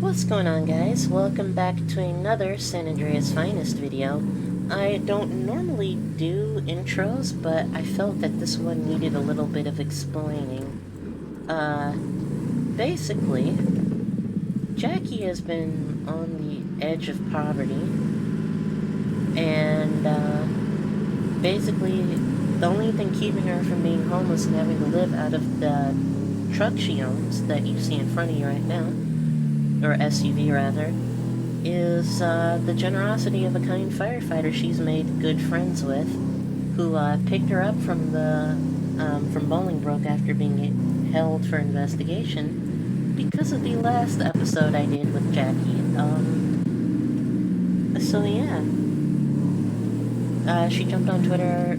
What's going on, guys? Welcome back to another San Andreas Finest video. I don't normally do intros, but I felt that this one needed a little bit of explaining. Basically, Jackie has been on the edge of poverty, and, basically, the only thing keeping her from being homeless and having to live out of the truck she owns that you see in front of you right now, or SUV rather, is the generosity of a kind firefighter she's made good friends with, who picked her up from Bolingbrook after being held for investigation because of the last episode I did with Jackie. So yeah. She jumped on Twitter,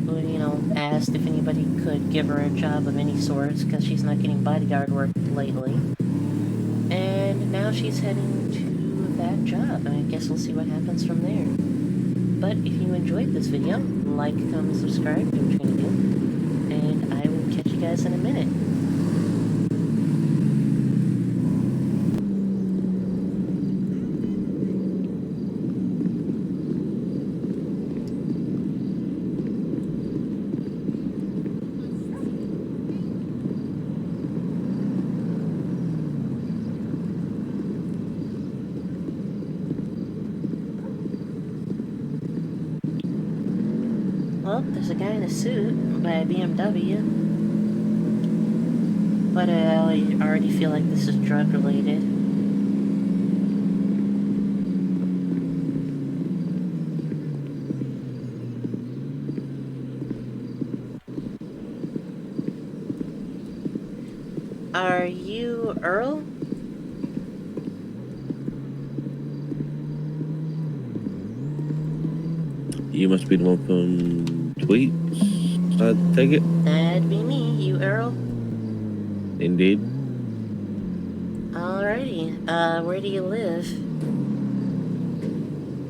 asked if anybody could give her a job of any sort, because she's not getting bodyguard work lately. And now she's heading to that job, and I guess we'll see what happens from there. But if you enjoyed this video, like, comment, subscribe, do what you're gonna do, and I will catch you guys in a minute. Well, there's a guy in a suit by a BMW. But I already feel like this is drug related. Are you Earl? You must be the one from Tweets, I take it? That'd be me. You Earl? Indeed. Alrighty. Where do you live?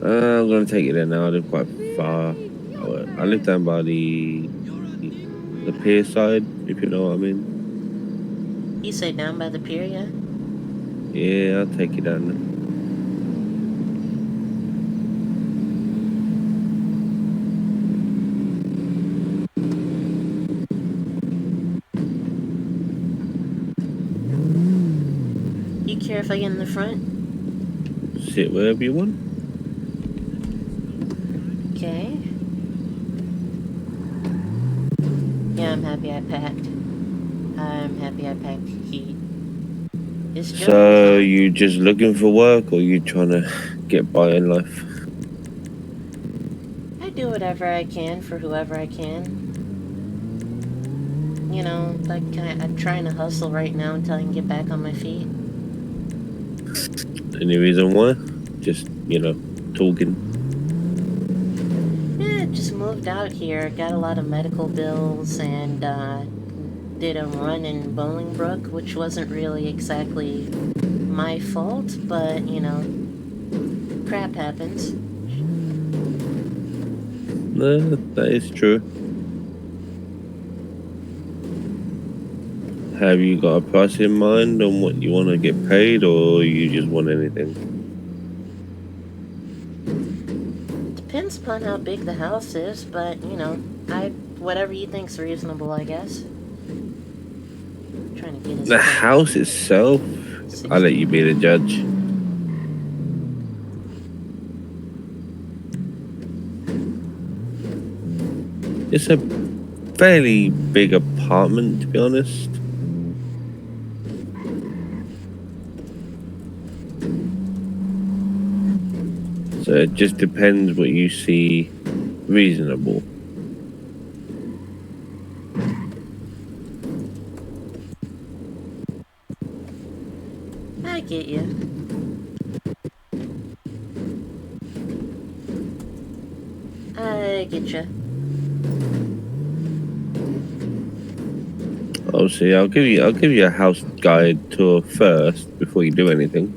I'm gonna take it there now. I live quite far. I live down by the pier side, if you know what I mean. You say down by the pier, yeah? Yeah, I'll take you down there. You care if I get in the front? Sit wherever you want. Okay. Yeah, I'm happy I packed. Heat. So, you just looking for work, or you trying to get by in life? I do whatever I can for whoever I can. You know, like, I'm trying to hustle right now until I can get back on my feet. Any reason why? Just, talking. Yeah, just moved out here, got a lot of medical bills, and, did a run in Bolingbrook, which wasn't really exactly my fault, but, crap happens. No, that is true. Have you got a price in mind on what you want to get paid, or you just want anything? Depends upon how big the house is, but, whatever you think's reasonable, I guess. Trying to get the house itself, I'll let you be the judge. It's a fairly big apartment, to be honest. So it just depends what you see reasonable. I get you. I get you. Oh, see, I'll give you a house guide tour first before you do anything.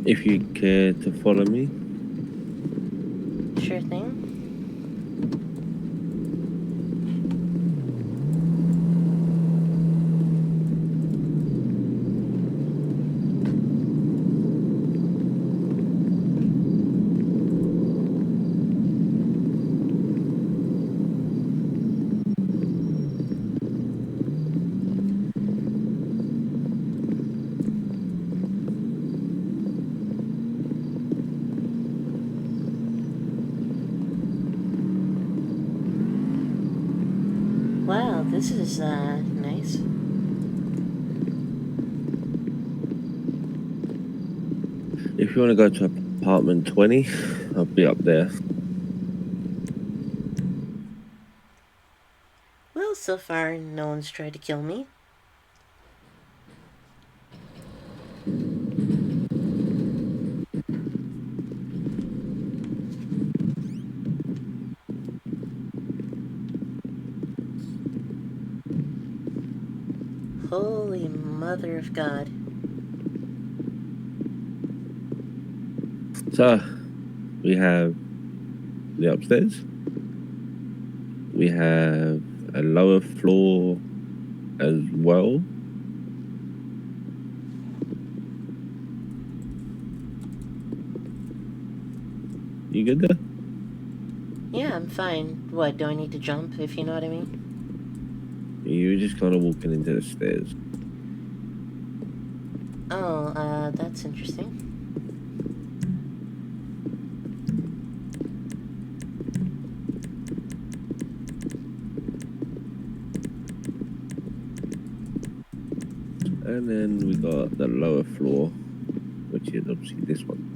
If you care to follow me. Sure thing. Wow, this is nice. If you want to go to apartment 20, I'll be up there. Well, so far, no one's tried to kill me. Holy mother of God. So we have the upstairs. We have a lower floor as well. You good there? Yeah, I'm fine. What, do I need to jump, if you know what I mean? You're just kind of walking into the stairs. Oh, that's interesting. And then we got the lower floor, which is obviously this one.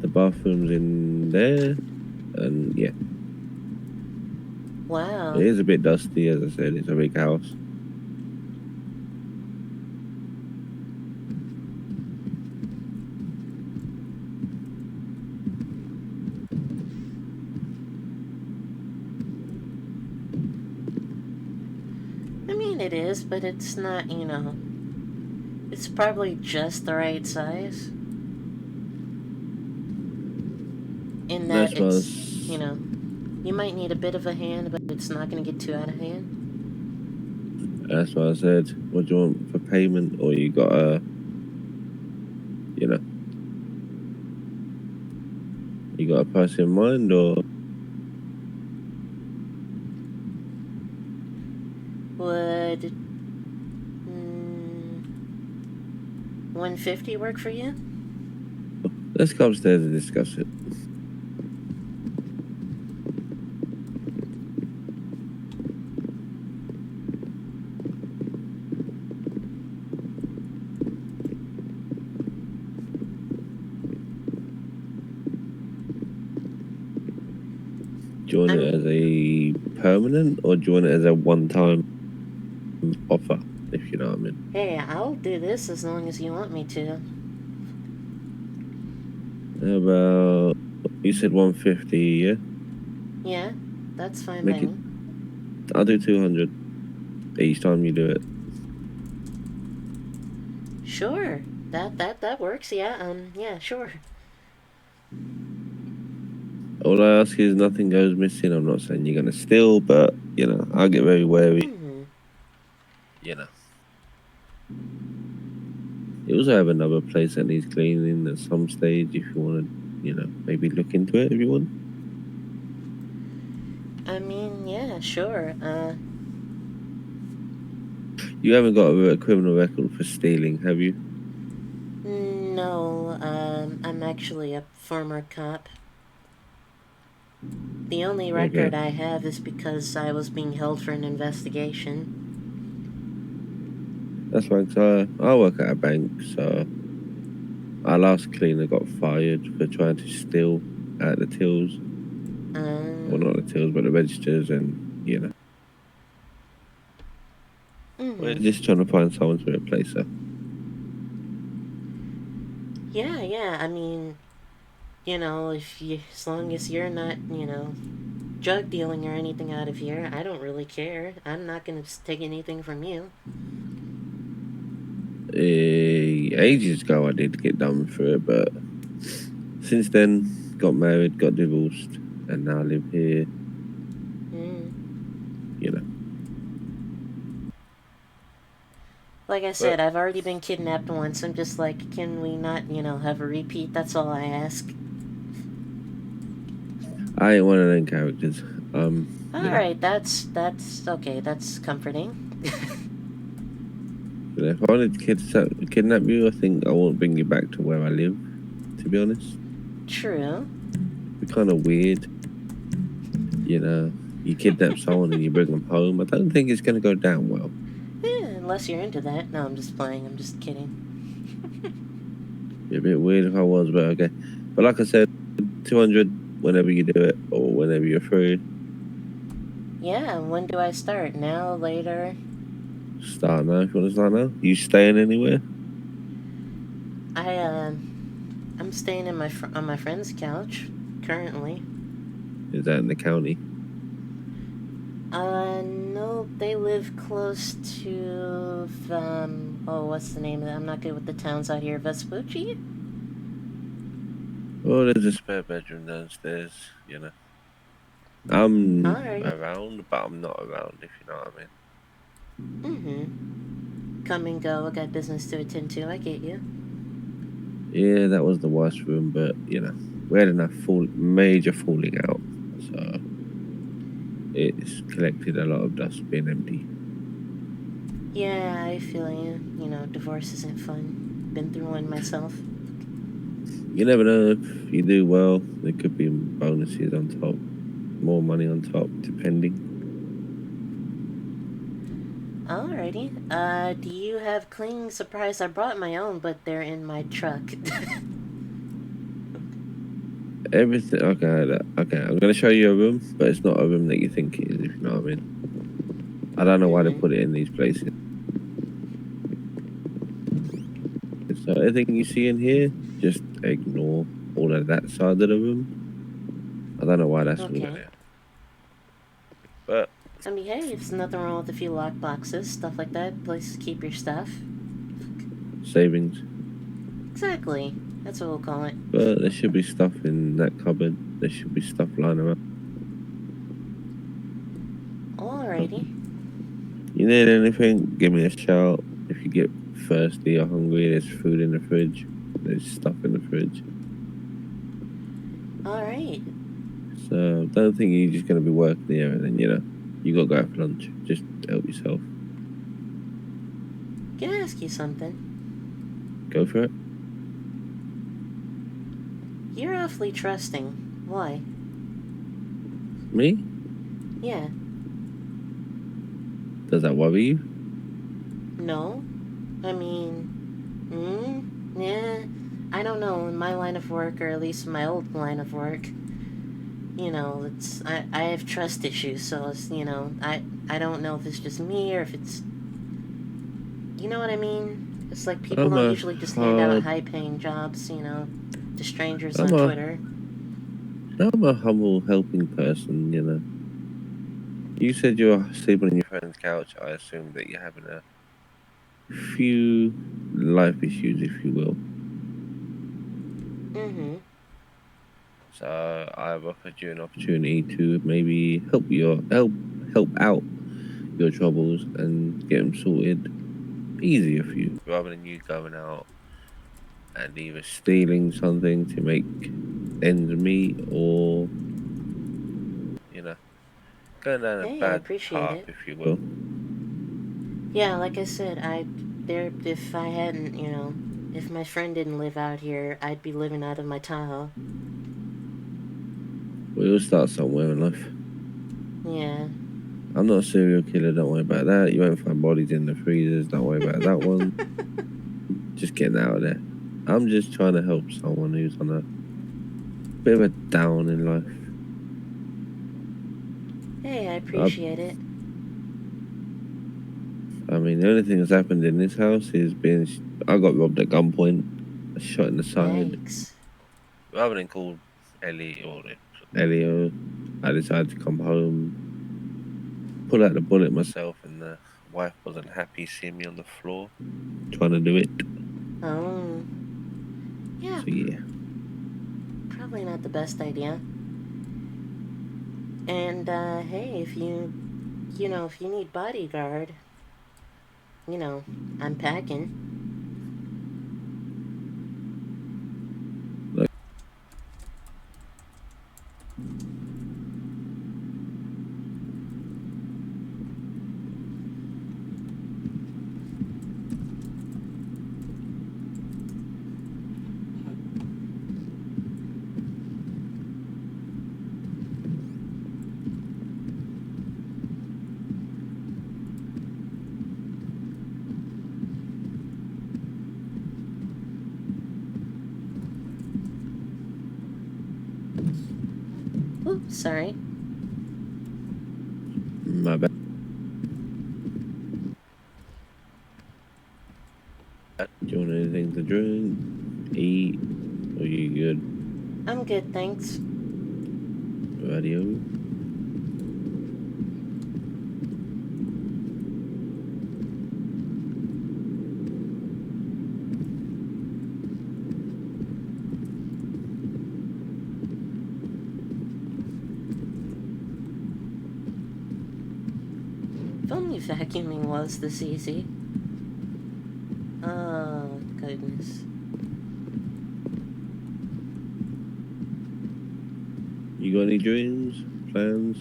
The bathroom's in there, and yeah, Wow. it is a bit dusty, as I said. It's a big house. I mean, it is, but it's not, it's probably just the right size. In that That's why I it's, was, you might need a bit of a hand, but it's not going to get too out of hand. that's why I said, what do you want for payment, or you got a, you know, you got a price in mind, or Would 150 work for you? let's go upstairs and discuss it. Do you want it as a permanent, or do you want it as a one-time offer, if you know what I mean? Hey, I'll do this as long as you want me to. How about, you said 150, yeah? Yeah, that's fine by Make it, me. I'll do 200 each time you do it. Sure. That works. Yeah. Yeah, sure. All I ask is nothing goes missing. I'm not saying you're gonna steal, but you know, I get very wary. Hmm. You know. You also have another place that needs cleaning at some stage if you want to, you know, maybe look into it if you want. I mean, yeah, sure. You haven't got a criminal record for stealing, have you? No, I'm actually a former cop. The only Okay. record I have is because I was being held for an investigation. That's fine. So I work at a bank, so our last cleaner got fired for trying to steal at the tills. Well, not the Um, tills, but the registers, and you know, we're mm-hmm. just trying to find someone to replace her. Yeah, yeah, I mean, if you, as long as you're not, drug dealing or anything out of here, I don't really care. I'm not gonna take anything from you. Obviously, ages ago I did get done for it, but since then, got married, got divorced, and now I live here. You know. Like I said, I've already been kidnapped once. I'm just like, can we not, have a repeat? That's all I ask. I ain't one of them characters. Alright, that's okay, that's comforting. If I wanted to kidnap you, I think I won't bring you back to where I live, to be honest. True. It'd be kind of weird. You kidnap someone and you bring them home. I don't think it's going to go down well. Yeah, unless you're into that. No, I'm just playing. I'm just kidding. It'd be a bit weird if I was, but okay. But like I said, 200 whenever you do it or whenever you're free. Yeah, when do I start? Now, later? Start now if you want to start now. You staying anywhere? I'm staying on my friend's couch currently. Is that in the county? No, they live close to what's the name of it? I'm not good with the towns out here. Vespucci? Well, there's a spare bedroom downstairs. I'm Alright. around, but I'm not around. If you know what I mean. Come and go. I got business to attend to. I get you. Yeah, that was the worst room, but we had enough major falling out, so it's collected a lot of dust being empty. Yeah, I feel you. Divorce isn't fun. Been through one myself. You never know, if you do well, there could be bonuses on top, more money on top, depending. Alrighty. Do you have cleaning supplies? I brought my own, but they're in my truck. Everything. Okay. I'm gonna show you a room, but it's not a room that you think it is. If you know what I mean. I don't know why they put it in these places. So everything you see in here, just ignore all of that side of the room. I don't know why that's all in there. But I mean, hey, there's nothing wrong with a few lock boxes, stuff like that. Places to keep your stuff. Savings. Exactly. That's what we'll call it. But there should be stuff in that cupboard. There should be stuff lying around. Alrighty. You need anything? Give me a shout. If you get thirsty or hungry, there's food in the fridge. There's stuff in the fridge. Alright. So don't think you're just gonna be working here and then you gotta go out for lunch. Just help yourself. Can I ask you something? Go for it. You're awfully trusting. Why? Me? Yeah. Does that worry you? No. I mean, yeah. I don't know. In my line of work, or at least my old line of work, I have trust issues. So it's, I don't know if it's just me or if it's, you know what I mean? It's like people don't usually just hand out high-paying jobs, to strangers on Twitter. I'm a humble, helping person, You said you're sleeping on your friend's couch. I assume that you're having a few life issues, if you will. So I've offered you an opportunity to maybe help out your troubles and get them sorted easier for you, rather than you going out and either stealing something to make ends meet or going down a bad path, if you will. Yeah, like I said, if I hadn't, if my friend didn't live out here, I'd be living out of my Tahoe. We'll start somewhere in life. Yeah. I'm not a serial killer, don't worry about that. You won't find bodies in the freezers, don't worry about that one. Just getting out of there. I'm just trying to help someone who's on a bit of a down in life. Hey, I appreciate it. I mean, the only thing that's happened in this house is I got robbed at gunpoint, shot in the side. Thanks. Rather than call Ellie, I decided to come home, pull out the bullet myself, and the wife wasn't happy seeing me on the floor trying to do it. Oh, yeah, So yeah. probably not the best idea. And, hey, if you need bodyguard, you know, I'm packing. Like, Ooh, sorry. my bad. Do you want anything to drink, eat, or you good? I'm good, thanks. Radio. If only vacuuming was this easy. Oh, goodness. You got any dreams, plans?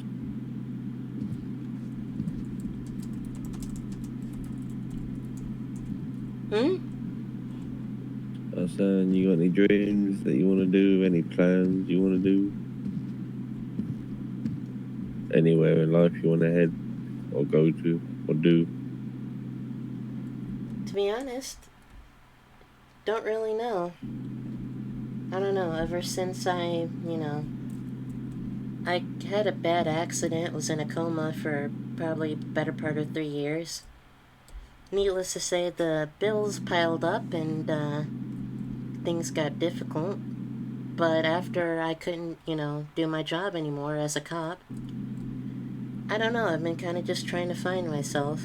Hmm? I was saying, you got any dreams that you want to do? Any plans you want to do? Anywhere in life you want to head or go to or do? To be honest, don't really know. I don't know, ever since I had a bad accident, was in a coma for probably better part of 3 years. Needless to say, the bills piled up and things got difficult. But after I couldn't, do my job anymore as a cop, I don't know, I've been kind of just trying to find myself.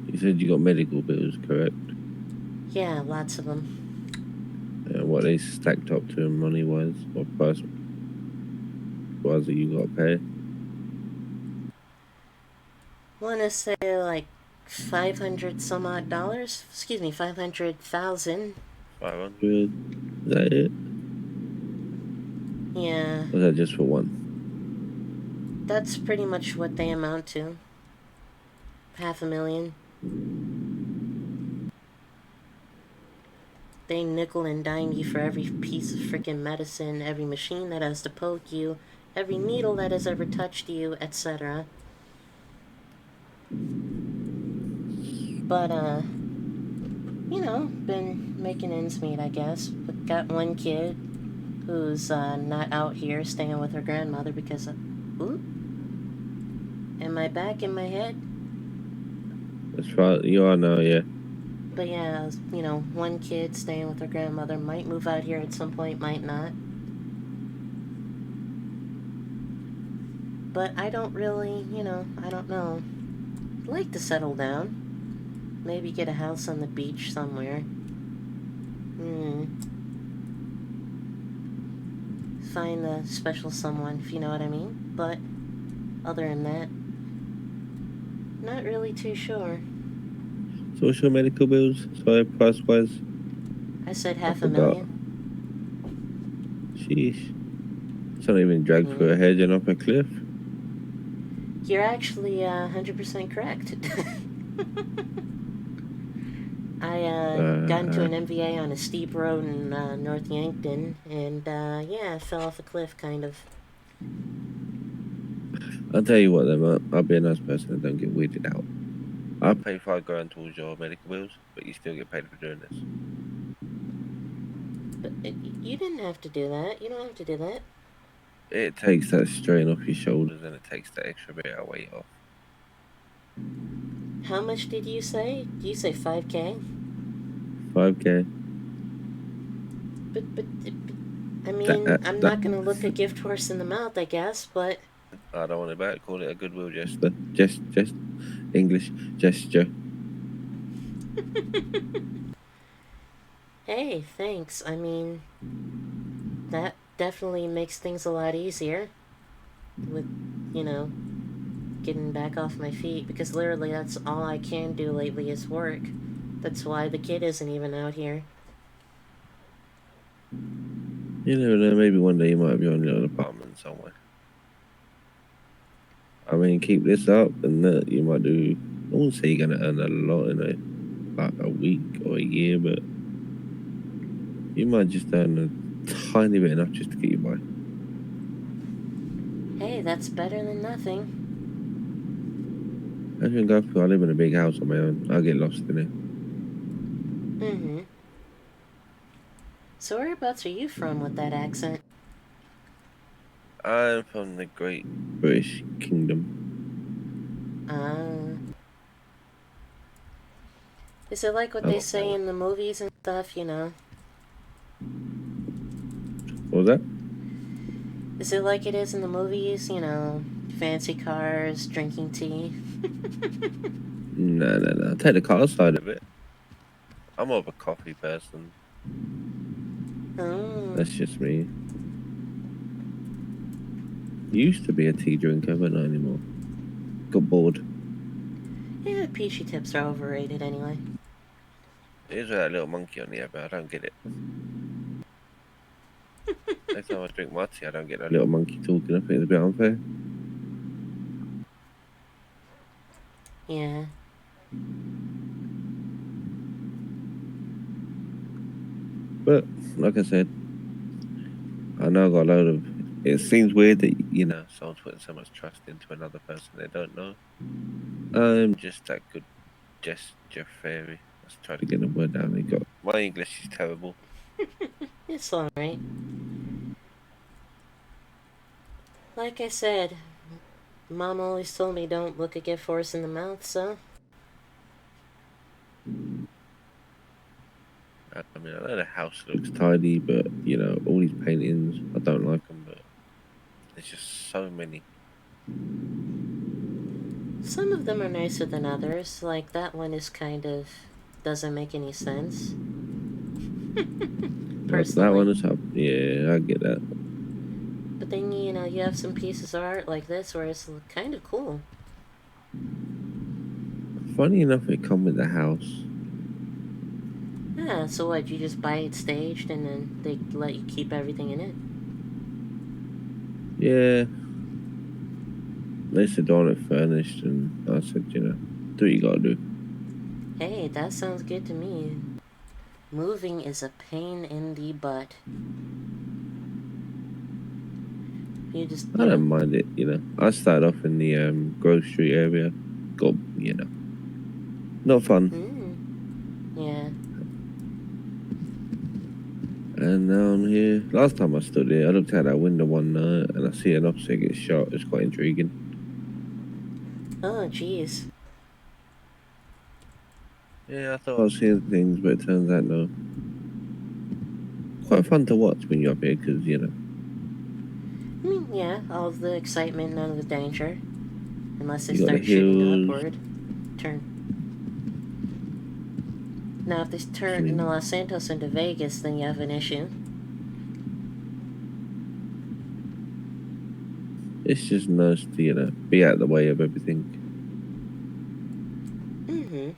You said you got medical bills, correct? Yeah, lots of them. What they stacked up to money wise or price wise that you got to pay? Want to say like 500 some odd dollars? Excuse me, 500,000. 500? Is that it? Yeah, Or is that just for one? that's pretty much what they amount to. 500,000. They nickel and dime you for every piece of freaking medicine, every machine that has to poke you, every needle that has ever touched you, etc. But, been making ends meet, I guess. But got one kid who's not out here staying with her grandmother because of. Ooh, am I back in my head? As far you are now, yeah. But yeah, one kid staying with her grandmother might move out here at some point, might not. But I don't really, I don't know. I'd like to settle down. Maybe get a house on the beach somewhere. Find the special someone, if you know what I mean. But other than that, not really too sure. Social medical bills, sorry, price wise. I said I half a forgot. million. Sheesh. It's not even dragged through a hedge and up a cliff. You're actually 100% correct. I got into an MVA on a steep road in North Yankton, and yeah, I fell off a cliff, kind of. I'll tell you what, then, I'll be a nice person and don't get weirded out. I'll pay $5 towards your medical bills, but you still get paid for doing this. But you didn't have to do that. You don't have to do that. It takes that strain off your shoulders and it takes the extra bit of weight off. How much did you say? Did you say 5K? 5K. But I mean, I'm not gonna look a gift horse in the mouth, I guess. But I don't want it back. Call it a goodwill gesture. Just English gesture. Hey, thanks. I mean, that definitely makes things a lot easier with, you know, getting back off my feet because literally that's all I can do lately is work. That's why the kid isn't even out here. You never know. Maybe one day you might have your own little apartment somewhere. I mean, keep this up, and you might do. I won't say you're gonna earn a lot in a week or a year, but you might just earn a tiny bit enough just to get you by. Hey, that's better than nothing. I can go through. I live in a big house on my own. I'll get lost in it. Mm-hmm. So whereabouts are you from with that accent? I'm from the Great British Kingdom. Ah. Is it like what How they about say Paul? in the movies and stuff, you know? What was that? Is it like it is in the movies, you know? Fancy cars, drinking tea? No, no, no. Take the car side of it. I'm more of a coffee person. Oh. That's just me. Used to be a tea drinker, but not anymore. Got bored. Yeah, peachy tips are overrated anyway. Here's that little monkey on the other. I don't get it. Next time I drink my tea, I don't get that little monkey talking. I think it's a bit unfair. Yeah. But like I said, I know I got a load of. It seems weird that someone's putting so much trust into another person they don't know. I'm just that good gesture fairy. Let's try to get the word down. They got my English is terrible. It's alright. Like I said, Mom always told me don't look a gift horse in the mouth, so. I mean, I know the house looks tidy, but all these paintings, I don't like them. But there's just so many. Some of them are nicer than others. Like that one is kind of. Doesn't make any sense. That Personally. one is up. Yeah, I get that. But then, you know, you have some pieces of art like this where it's kind of cool. Funny enough, it come with the house. Yeah, so what, you just buy it staged and then they let you keep everything in it? Yeah, they said don't want it furnished, and I said, do what you gotta do. Hey, that sounds good to me. Moving is a pain in the butt. You just, I you know. don't mind it. I started off in the Grove Street area. Got not fun. Yeah. And now I'm here. Last time I stood here, I looked out that window one night and I see an officer get shot. It's quite intriguing. Oh, jeez. Yeah, I thought I was seeing things, but it turns out no. Quite fun to watch when you're up here because, I mean, yeah, all of the excitement, none of the danger. Unless they you got the start shooting hills. upward. Turn. Now, if they I turn mean, Los Santos into Vegas, then you have an issue. it's just nice to, be out of the way of everything. Mm-hmm.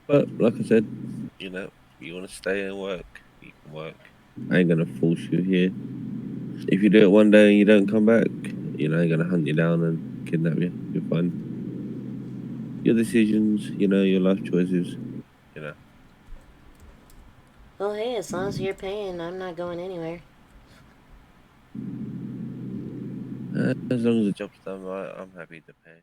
But like I said, you want to stay and work, you can work. I ain't going to force you here. If you do it one day and you don't come back, I ain't going to hunt you down and kidnap you. You're fine. Your decisions, your life choices, you know. Well, hey, as long as you're paying, I'm not going anywhere. As long as the job's done right, I'm happy to pay.